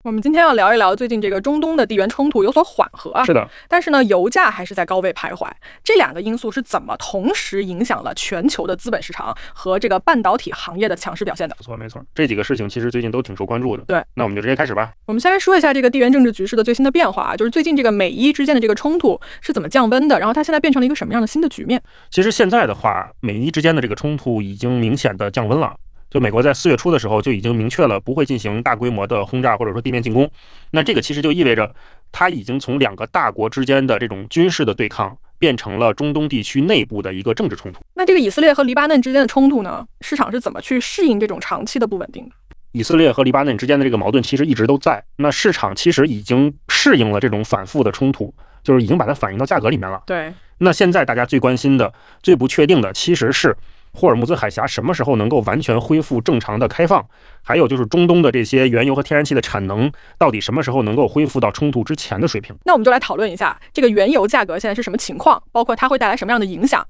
我们今天要聊一聊最近这个中东的地缘冲突有所缓和啊，是的，但是呢，油价还是在高位徘徊。这两个因素是怎么同时影响了全球的资本市场和这个半导体行业的强势表现的？没错，这几个事情其实最近都挺受关注的。对，那我们就直接开始吧。我们先来说一下这个地缘政治局势的最新的变化啊，就是最近这个美伊之间的这个冲突是怎么降温的，然后它现在变成了一个什么样的新的局面？其实现在的话，美伊之间的这个冲突已经明显的降温了。就美国在4月初的时候就已经明确了不会进行大规模的轰炸或者说地面进攻，那这个其实就意味着它已经从两个大国之间的这种军事的对抗变成了中东地区内部的一个政治冲突。那这个以色列和黎巴嫩之间的冲突呢，市场是怎么去适应这种长期的不稳定的？以色列和黎巴嫩之间的这个矛盾其实一直都在，那市场其实已经适应了这种反复的冲突，就是已经把它反映到价格里面了。对，那现在大家最关心的、最不确定的其实是霍尔木兹海峡什么时候能够完全恢复正常的开放，还有就是中东的这些原油和天然气的产能到底什么时候能够恢复到冲突之前的水平。那我们就来讨论一下这个原油价格现在是什么情况，包括它会带来什么样的影响。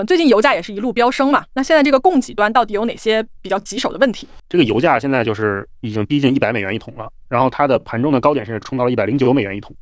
最近油价也是一路飙升嘛，那现在这个供给端到底有哪些比较棘手的问题？这个油价现在就是已经逼近100美元一桶了，然后它的盘中的高点甚至冲到了109美元一桶。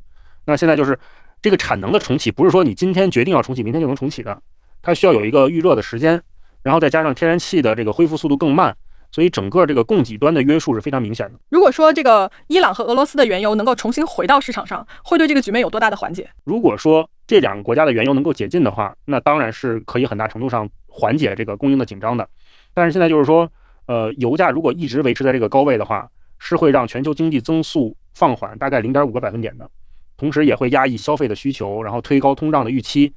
那现在就是这个产能的重启，不是说你今天决定要重启，明天就能重启的，它需要有一个预热的时间，然后再加上天然气的这个恢复速度更慢，所以整个这个供给端的约束是非常明显的。如果说这个伊朗和俄罗斯的原油能够重新回到市场上，会对这个局面有多大的缓解？如果说这两个国家的原油能够解禁的话，那当然是可以很大程度上缓解这个供应的紧张的。但是现在就是说，油价如果一直维持在这个高位的话，是会让全球经济增速放缓大概0.5个百分点的，同时也会压抑消费的需求，然后推高通胀的预期。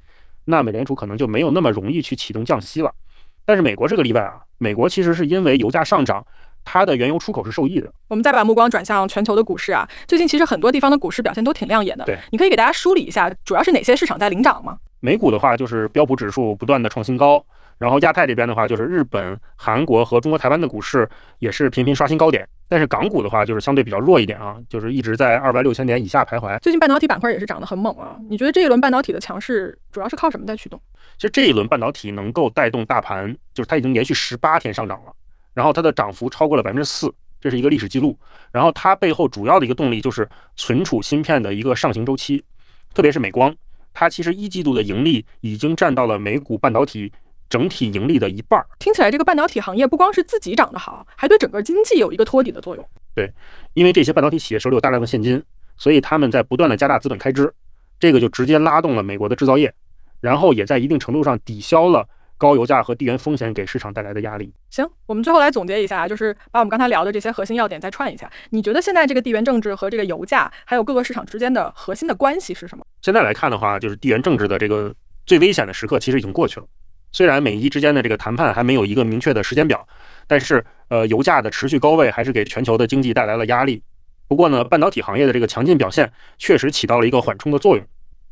那美联储可能就没有那么容易去启动降息了。但是美国是个例外啊，美国其实是因为油价上涨，它的原油出口是受益的。我们再把目光转向全球的股市啊，最近其实很多地方的股市表现都挺亮眼的。对，你可以给大家梳理一下，主要是哪些市场在领涨吗？美股的话就是标普指数不断的创新高，然后亚太这边的话就是日本、韩国和中国台湾的股市也是频频刷新高点。但是港股的话就是相对比较弱一点啊，就是一直在26000点以下徘徊。最近半导体板块也是涨得很猛啊，你觉得这一轮半导体的强势主要是靠什么在驱动？其实这一轮半导体能够带动大盘，就是它已经连续18天上涨了，然后它的涨幅超过了4%，这是一个历史记录。然后它背后主要的一个动力就是存储芯片的一个上行周期，特别是美光，它其实1季度的盈利已经占到了美股半导体整体盈利的1半。听起来这个半导体行业不光是自己涨得好，还对整个经济有一个托底的作用。对，因为这些半导体企业手里有大量的现金，所以他们在不断的加大资本开支，这个就直接拉动了美国的制造业，然后也在一定程度上抵消了高油价和地缘风险给市场带来的压力。行，我们最后来总结一下，就是把我们刚才聊的这些核心要点再串一下。你觉得现在这个地缘政治和这个油价还有各个市场之间的核心的关系是什么？现在来看的话，就是地缘政治的这个最危险的时刻其实已经过去了。虽然美伊之间的这个谈判还没有一个明确的时间表，但是油价的持续高位还是给全球的经济带来了压力。不过呢，半导体行业的这个强劲表现确实起到了一个缓冲的作用，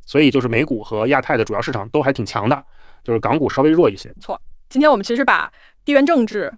所以就是美股和亚太的主要市场都还挺强的，就是港股稍微弱一些。错，今天我们其实把地缘政治、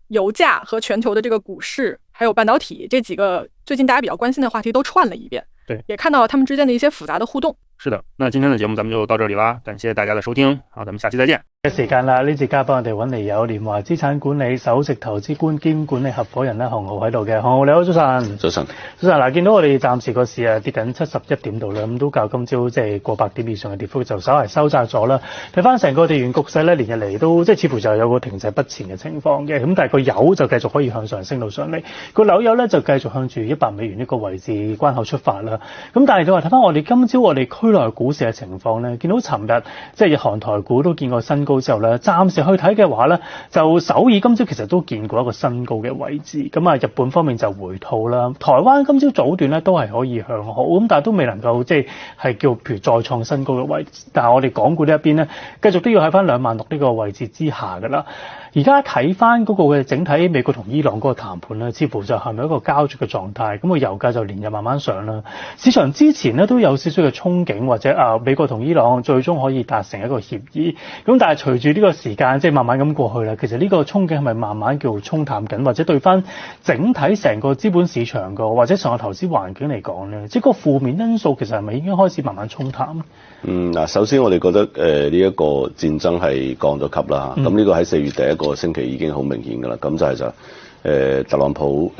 油价和全球的这个股市还有半导体这几个最近大家比较关心的话题都串了一遍，对，也看到了他们之间的一些复杂的互动。是的，那今天的节目咱们就到这里啦，感謝大家的收聽，好，咱們下期再見。嘅時間啦，呢節嘉賓我哋揾嚟有聯華資產管理首席投資官兼管理合夥人洪浩喺度嘅，洪浩你好，早晨。早晨。早晨嗱，見到我哋暫時個市跌緊71點度啦，咁都較今朝即係過百點以上嘅跌幅就稍為收窄咗啦。睇翻成個地緣局勢咧，連日嚟都即係似乎就有個停滯不前嘅情況嘅，咁但係個油就繼續可以向上升到上嚟，個紐油咧就繼續向住100美元呢個位置關口出發啦。咁但係你話睇翻我哋今朝我哋區內股市嘅情況咧，見到尋日即係日韓台股都見過新高之後咧，暫時去睇嘅話咧，就首爾今朝其實都見過一個新高嘅位置，咁啊日本方面就回吐啦，台灣今朝早段咧都係可以向好，咁但係都未能夠即係叫譬如再創新高嘅位置，但係我哋港股呢一邊咧，繼續都要喺翻26000呢個位置之下㗎啦。而家睇翻嗰個嘅整體美國同伊朗嗰個談判咧，似乎就係咪一個膠着嘅狀態，咁個油價就連日慢慢上啦。市場之前咧都有少少嘅憧憬，或者美國同伊朗最終可以達成一個協議，咁但係隨住呢個時間即係慢慢咁過去啦，其實呢個憧憬係咪慢慢叫沖淡緊，或者對翻整體成個資本市場個或者上個投資環境嚟講咧，即係個負面因素其實係咪已經開始慢慢沖淡？嗱，首先我哋覺得呢一個戰爭係降咗級啦，咁呢個喺4月第一個星期已經好明顯㗎啦，咁就係特朗普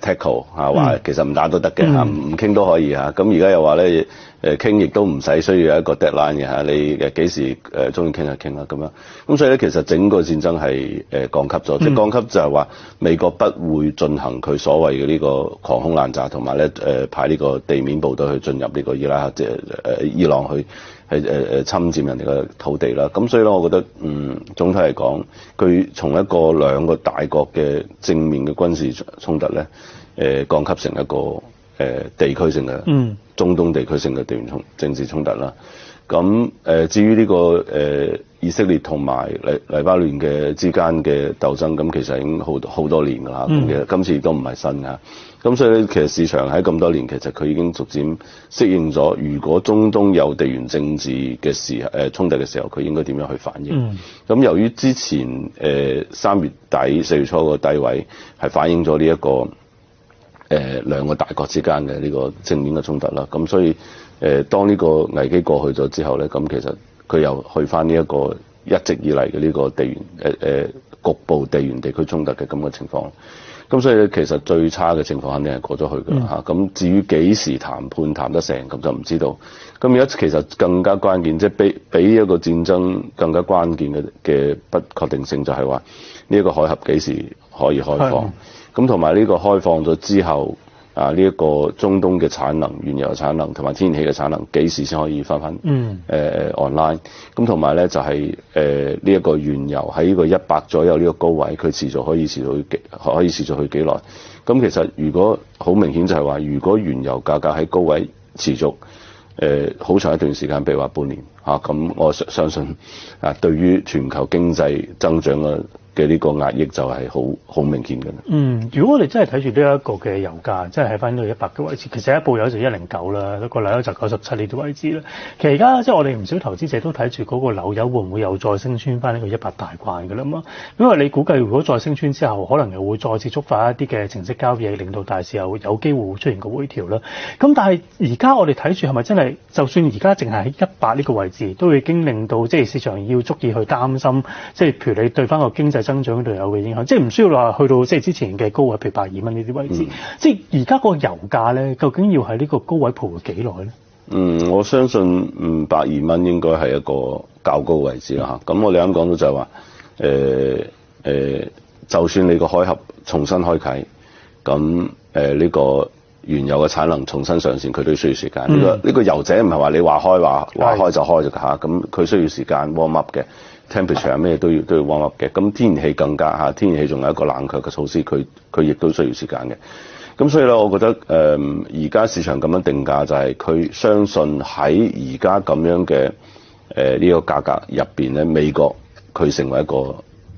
tackle 嚇話其實唔打都得嘅嚇，唔傾都可以嚇。咁而家又話咧傾亦都唔使需要有一個 deadline 嘅嚇，你幾時中意傾就傾啦咁樣。咁所以咧其實整個戰爭係降級咗，即係降級就係話美國不會進行佢所謂嘅呢個狂轟濫炸，同埋咧派呢個地面部隊去進入呢個伊拉克即係伊朗去侵佔人哋嘅土地啦。咁所以咧，我覺得總體嚟講，佢從一個兩個大國嘅正面嘅軍事衝突咧，降級成一個地區性嘅中東地區性嘅地緣政治衝突啦。咁至於呢個以色列同埋黎巴嫩嘅之間嘅鬥爭，咁其實已經好多年㗎啦。咁其實今次亦都唔係新㗎。咁所以咧，其實市場喺咁多年，其實佢已經逐漸適應咗。如果中東有地緣政治嘅衝突嘅時候，佢應該點樣去反應？咁由於之前3月底4月初個低位係反映咗呢一個兩個大國之間嘅呢個正面嘅衝突啦。咁所以當呢個危機過去咗之後咧，咁其實佢又去翻呢一個一直以嚟嘅呢個地緣局部地緣地區衝突嘅咁嘅情況。咁所以咧，其實最差嘅情況肯定係過咗去㗎啦嚇。咁至於幾時談判談得成，咁就唔知道。咁而家其實更加關鍵，即係比一個戰爭更加關鍵嘅不確定性，就係話呢一個海峽幾時可以開放。咁同埋呢個開放咗之後，呢一個中東嘅產能、原油產能同埋天然氣嘅產能幾時先可以翻online？ 咁同埋咧就係呢一個原油喺呢個100左右呢個高位，佢可以持續去幾耐？咁其實如果好明顯就係話，如果原油價格喺高位持續好長一段時間，譬如話半年咁我相信對於全球經濟增長嘅呢個壓抑就係好明顯嘅。如果我哋真係睇住呢一個嘅油價，即係喺翻呢個100嘅位置，其實一部油就109啦，一個紐油就97呢啲位置啦。其實而家即係我哋唔少投資者都睇住嗰個紐油會唔會又再升穿翻呢個100大關㗎啦嘛？因為你估計如果再升穿之後，可能又會再次觸發一啲嘅程式交易，令到大市有機會出現個回調啦。咁但係而家我哋睇住係咪真係，就算而家淨係喺100呢個位置，都已經令到即係市場要足以去擔心，即係譬如你對翻個經濟增長嗰度有嘅影響，即係唔需要話去到即係之前嘅高位，譬如120蚊呢啲位置。即係而家個油價咧，究竟要喺呢個高位徘徊幾耐咧？我相信120蚊應該係一個較高位置啦嚇。咁我哋啱講到就係話，就算你個海峽重新開啓，咁呢個原油嘅產能重新上線，佢都需要時間。呢個油井唔係話你話開就開咗嚇，咁佢需要時間 warm up 嘅。temperature 咩都要 warm up 嘅，咁天然氣更加嚇，天然氣仲有一個冷卻嘅措施，佢亦都需要時間嘅。咁所以咧，我覺得而家市場咁樣定價就係佢相信喺而家咁樣嘅呢個價格入邊咧，美國佢成為一個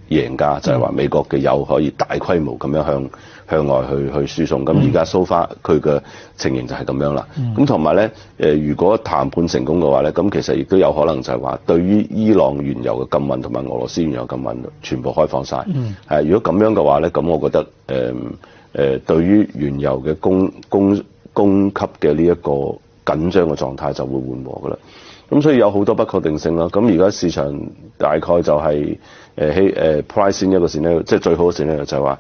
贏家，就係話美國嘅油可以大規模咁樣向外去輸送。咁而家 so far 佢嘅情形就係咁樣啦。咁同埋咧，如果談判成功嘅話咧，咁其實亦都有可能就係話，對於伊朗原油嘅禁運同埋俄羅斯原油禁運全部開放晒。如果咁樣嘅話咧，咁我覺得對於原油嘅供給嘅呢一個緊張嘅狀態就會緩和㗎啦。咁所以有好多不確定性啦。咁而家市場大概就係price in 一個 scenario，即係最好嘅 scenario就係話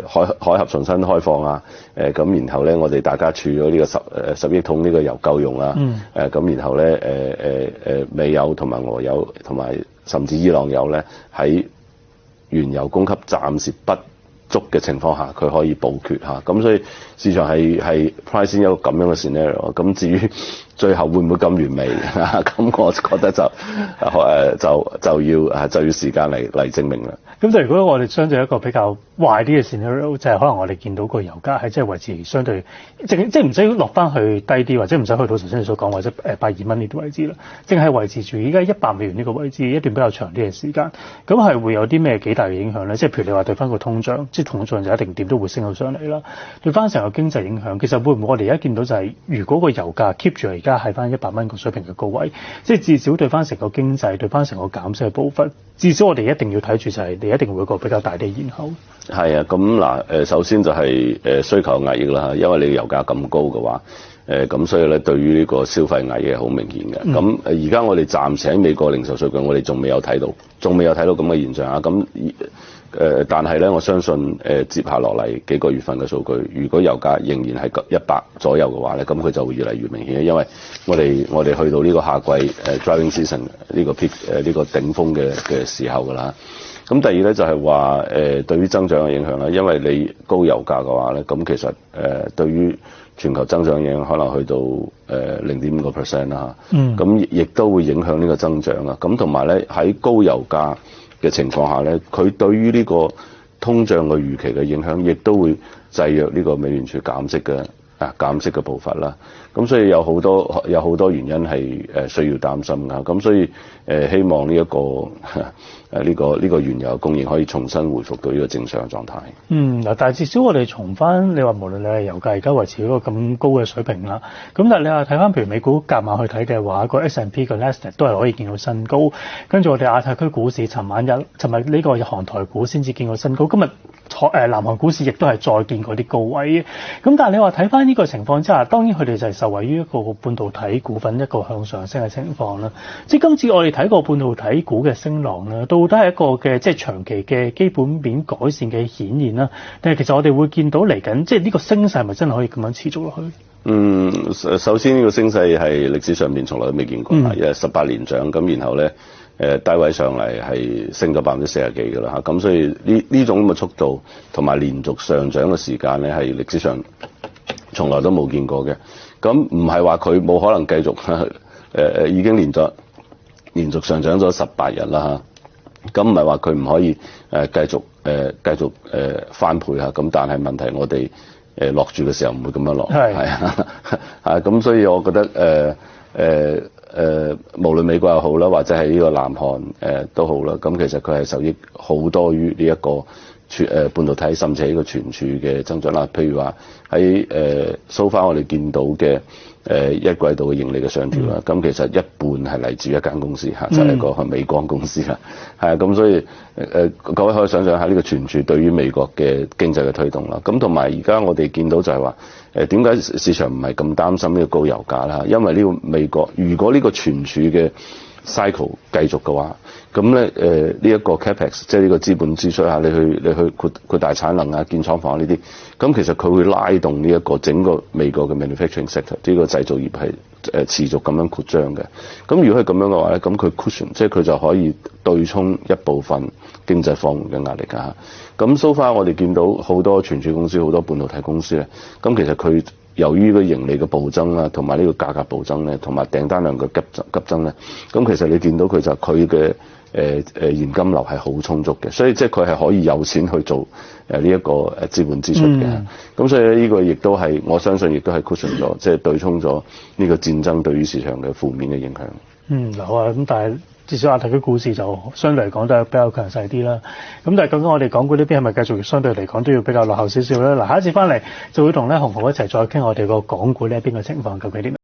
海峽重新開放啊。咁然後咧，我哋大家儲咗呢個10億桶呢個油夠用啊。咁然後咧美油同埋俄油同埋甚至伊朗油咧，喺原油供給暫時不足嘅情況下，佢可以補缺嚇。咁所以市場係 price in 一個咁樣嘅 scenario。咁至於最後會唔會咁完美？咁我覺得就要時間嚟證明啦。咁就如果我哋相對一個比較壞啲嘅 scenario， 就係可能我哋見到個油價係即係維持相對，即係唔使落翻去低啲，或者唔使去到頭先你所講或者120蚊呢啲位置啦，淨係維持住依家100美元呢個位置一段比較長啲嘅時間，咁係會有啲咩幾大嘅影響咧？即係譬如你話對翻個通脹，即係通脹就一定點都會升到上嚟啦。對翻成個經濟影響，其實會唔會我哋而家見到就係，如果個油價 keep 住而家係翻100蚊個水平嘅高位，即係至少對翻成個經濟，對翻成個減息嘅步伐，至少我哋一定要睇住就係你一定會有個比較大啲延後。係啊，咁嗱首先就係需求壓抑啦，因為你油價咁高嘅話，咁所以咧對於呢個消費壓抑係好明顯嘅。咁而家我哋暫時喺美國零售數據，我哋仲未有睇到咁嘅現象啊。咁但係咧，我相信接下落嚟幾個月份嘅數據，如果油價仍然係100左右嘅話咧，咁佢就會越嚟越明顯，因為我哋去到呢個夏季driving season 呢個 peak 呢個頂峰嘅時候㗎啦。咁第二咧就係話對於增長嘅影響啦，因為你高油價嘅話咧，咁其實對於全球增長嘅影響可能去到0.5% 啦嚇。咁亦都會影響呢個增長啊。咁同埋咧喺高油價嘅情況下咧，佢對於呢個通脹嘅預期嘅影響，亦都會制約呢個美聯儲減息嘅步伐啦。咁所以有好多原因係需要擔心㗎。咁所以希望呢個原油供應可以重新回復到呢個正常嘅狀態。嗱，但係至少我哋從翻你話，無論你係油價而家維持嗰個咁高嘅水平啦，咁但係你話睇翻譬如美股夾硬去睇嘅話，個 S&P 個 Nasdaq 都係可以見到新高，跟住我哋亞太區股市尋日呢個韓台股先至見過新高，今日南韓股市亦都係再見過啲高位。咁但係你話睇翻呢個情況之下，當然佢哋就係受惠於一個半導體股份一個向上升嘅情況啦。即係今次我哋睇個半導體股嘅升浪啦，到底係一個嘅即係長期嘅基本面改善嘅顯現啦，但係其實我哋會見到嚟緊即係呢個升勢係咪真係可以咁樣持續落去？首先呢個升勢係歷史上面從來都未見過，因為18年漲咁，然後咧低位上嚟係升咗40%幾㗎啦嚇，咁所以呢種咁嘅速度同埋連續上漲嘅時間咧係歷史上從來都冇見過嘅。咁唔係話佢冇可能繼續已經連續上漲咗18日啦嚇，咁唔係話佢唔可以繼續翻倍嚇，咁但係問題我哋落住嘅時候唔會咁樣落，係咁所以我覺得無論美國又好啦，或者係呢個南韓都好啦，咁其實佢係受益好多於呢一個半導體甚至係一個存儲嘅增長啦。譬如話喺so far我哋見到嘅一季度嘅盈利嘅上調啦，咁其實一半係嚟自一間公司嚇，就係一個美光公司啦。係咁所以各位可以想象下呢個存儲對於美國嘅經濟嘅推動啦。咁同埋而家我哋見到就係話點解市場唔係咁擔心呢個高油價啦？因為呢個美國如果呢個存儲嘅 cycle 繼續嘅話，咁咧呢一個 capex 即係呢個資本支出啊，你去擴大產能啊、建廠房呢啲，咁其實佢會拉動呢一個整個美國嘅 manufacturing sector 呢個製造業係持續咁樣擴張嘅。咁如果係咁樣嘅話咧，咁佢 cushion 即係佢就可以對沖一部分經濟放緩嘅壓力㗎嚇。咁 so far 我哋見到好多存儲公司、好多半導體公司咧，咁其實佢由於個盈利嘅暴增啦，同埋呢個價格暴增咧，同埋訂單量嘅急增咧，咁其實你見到佢就佢嘅現金流係好充足嘅，所以即係佢係可以有錢去做呢一個資本支出嘅。咁所以呢個亦都係我相信亦都係 cushion 咗，即係對沖咗呢個戰爭對於市場嘅負面嘅影響。好啊，咁但係至少亞太區股市就相對嚟講都係比較強勢啲啦。咁但係究竟我哋港股呢邊係咪繼續相對嚟講都要比較落後少少咧？嗱，下一次翻嚟就會同洪灝一齊再傾我哋個港股呢一邊嘅情況究竟點。